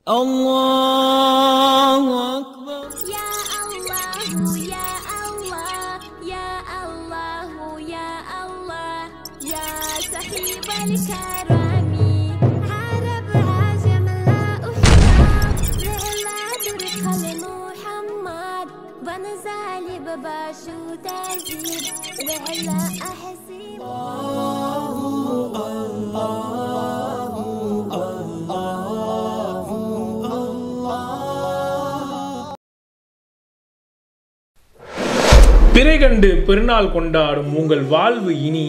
Allahu Akbar. Ya Allah, Ya Allah, Ya Allah, Ya Allah, Ya Sahib al-Karami. Arab ajam la uhrab, la durqal Muhammad. Banzali babashu tazid, la ahsib. பிறை கண்டு பெருநாள் கொண்டாடும் உங்கள் வாழ்வு இனி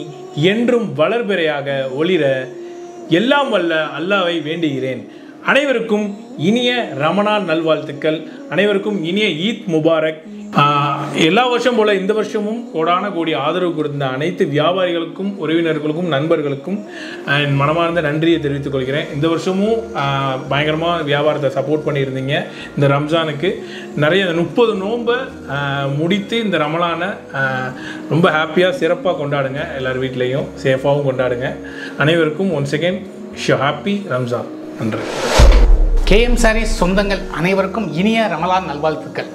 என்றும் வளர்பிறையாக ஒளிர எல்லாம் வல்ல அல்லாஹ்வை வேண்டுகிறேன். அனைவருக்கும் இனிய ரமணான் நல்வாழ்த்துக்கள். அனைவருக்கும் இனிய ஈத் முபாரக். எல்லா வருஷம் போல் இந்த வருஷமும் கோடான கோடி ஆதரவு கொடுத்த அனைத்து வியாபாரிகளுக்கும், உறவினர்களுக்கும், நண்பர்களுக்கும் என் மனமார்ந்த நன்றியை தெரிவித்துக் கொள்கிறேன். இந்த வருஷமும் பயங்கரமாக வியாபாரத்தை சப்போர்ட் பண்ணியிருந்தீங்க. இந்த ரம்ஜானுக்கு நிறைய 30 நோன்பை முடித்து இந்த ரமலானை ரொம்ப ஹாப்பியாக சிறப்பாக கொண்டாடுங்க. எல்லார் வீட்லேயும் சேஃபாகவும் கொண்டாடுங்க. அனைவருக்கும் ஒன்ஸ் அகெயின் ஹாப்பி ரம்ஜான். நன்றி. கேஎம் சாரீஸ் சொந்தங்கள் அனைவருக்கும் இனிய ரமலான் நல்வாழ்த்துக்கள்.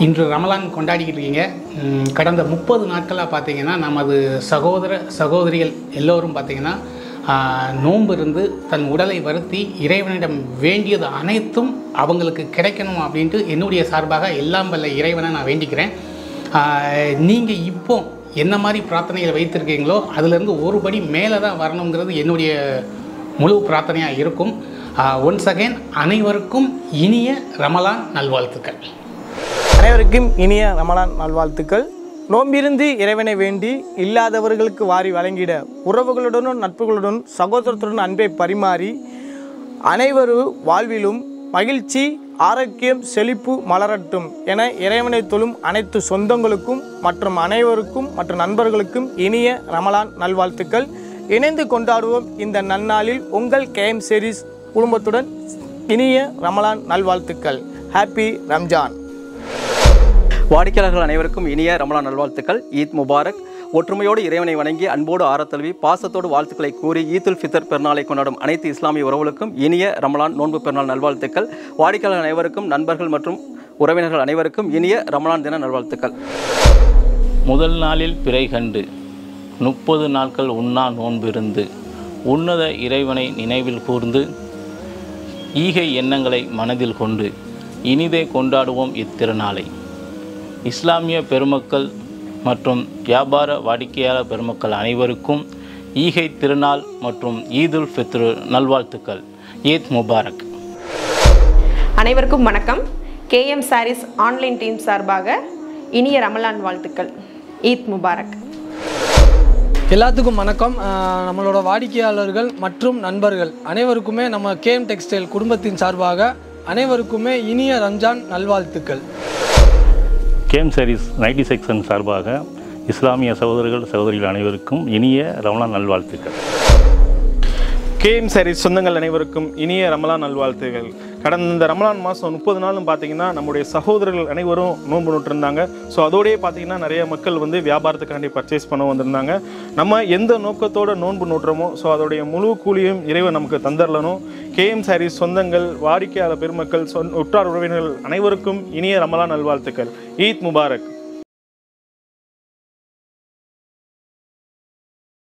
இன்று ரமலான் கொண்டாடிக்கிட்டு இருக்கீங்க. கடந்த 30 நாட்களாக பார்த்தீங்கன்னா நமது சகோதரிகள் எல்லோரும் பார்த்திங்கன்னா நோன்பு இருந்து தன் உடலை வருத்தி இறைவனிடம் வேண்டியது அனைத்தும் அவங்களுக்கு கிடைக்கணும் அப்படின்ட்டு என்னுடைய சார்பாக எல்லாம் வல்ல இறைவனை நான் வேண்டிக்கிறேன். நீங்கள் இப்போ என்ன மாதிரி பிரார்த்தனைகளை வைத்திருக்கீங்களோ அதுலேருந்து ஒரு படி மேலே தான் வரணுங்கிறது என்னுடைய முழு பிரார்த்தனையாக இருக்கும். ஒன்ஸ் அகெயின் அனைவருக்கும் இனிய ரமலான் நல்வாழ்த்துக்கள். அனைவருக்கும் இனிய ரமலான் நல்வாழ்த்துக்கள். நோம்பிருந்து இறைவனை வேண்டி இல்லாதவர்களுக்கு வாரி வழங்கிட உறவுகளுடனும் நட்புகளுடன் சகோதரத்துடன் அன்பை பரிமாறி அனைவரும் வாழ்விலும் மகிழ்ச்சி, ஆரோக்கியம், செழிப்பு மலரட்டும் என இறைவனை தொழும் அனைத்து சொந்தங்களுக்கும் மற்றும் அனைவருக்கும் மற்றும் நண்பர்களுக்கும் இனிய ரமலான் நல்வாழ்த்துக்கள். இணைந்து கொண்டாடுவோம் இந்த நன்னாளில். உங்கள் கேஎம் சாரீஸ் குடும்பத்துடன் இனிய ரமலான் நல்வாழ்த்துக்கள். ஹாப்பி ரம்ஜான். வாடிக்கையாளர்கள் அனைவருக்கும் இனிய ரமலான் நல்வாழ்த்துக்கள். ஈத் முபாரக். ஒற்றுமையோடு இறைவனை வணங்கி அன்போடு ஆரத்தழுவி பாசத்தோடு வாழ்த்துக்களை கூறி ஈத்துல் ஃபித்ர் பெருநாளை கொண்டாடும் அனைத்து இஸ்லாமிய உறவுகளுக்கும் இனிய ரமலான் நோன்பு பெருநாள் நல்வாழ்த்துக்கள். வாடிக்கையாளர்கள் அனைவருக்கும், நண்பர்கள் மற்றும் உறவினர்கள் அனைவருக்கும் இனிய ரமலான் தின நல்வாழ்த்துக்கள். முதல் நாளில் பிறை கண்டு 30 நாட்கள் உண்ணா நோன்பிருந்து உன்னத இறைவனை நினைவில் கூர்ந்து ஈகை எண்ணங்களை மனதில் கொண்டு இனிதே கொண்டாடுவோம் இத்திருநாளை. இஸ்லாமிய பெருமக்கள் மற்றும் வியாபார வாடிக்கையாளர் பெருமக்கள் அனைவருக்கும் ஈகை திருநாள் மற்றும் ஈதுல் ஃபித்ர் நல்வாழ்த்துக்கள். ஈத் முபாரக். அனைவருக்கும் வணக்கம். கேஎம் சாரீஸ் ஆன்லைன் டீம் சார்பாக இனிய ரமலான் வாழ்த்துக்கள். ஈத் முபாரக். எல்லாத்துக்கும் வணக்கம். நம்மளோட வாடிக்கையாளர்கள் மற்றும் நண்பர்கள் அனைவருக்குமே நம்ம கேஎம் டெக்ஸ்டைல் குடும்பத்தின் சார்பாக அனைவருக்குமே இனிய ரம்ஜான் நல்வாழ்த்துக்கள். கேஎம் சாரீஸ் நைட்டி செக்ஷன் சார்பாக இஸ்லாமிய சகோதரிகள் அனைவருக்கும் இனிய ரமலான் நல்வாழ்த்துக்கள். கேஎம் சாரீஸ் சொந்தங்கள் அனைவருக்கும் இனிய ரமலான் நல்வாழ்த்துகள். கடந்த இந்த ரமலான் மாதம் 30 நாளும் பார்த்திங்கன்னா நம்முடைய சகோதரர்கள் அனைவரும் நோன்பு நோட்டிருந்தாங்க. ஸோ அதோடய பார்த்திங்கன்னா நிறைய மக்கள் வந்து வியாபாரத்துக்காண்டி பர்ச்சேஸ் பண்ண வந்திருந்தாங்க. நம்ம எந்த நோக்கத்தோடு நோன்பு நோட்டுறோமோ ஸோ அதோடைய முழு கூலியும் இறைவன் நமக்கு தந்தரலணும். கேஎம் சாரீஸ் சொந்தங்கள், வாடிக்கையாளர் பெருமக்கள், உற்றார் உறவினர்கள் அனைவருக்கும் இனிய ரமலான் நல்வாழ்த்துக்கள். ஈத் முபாரக்.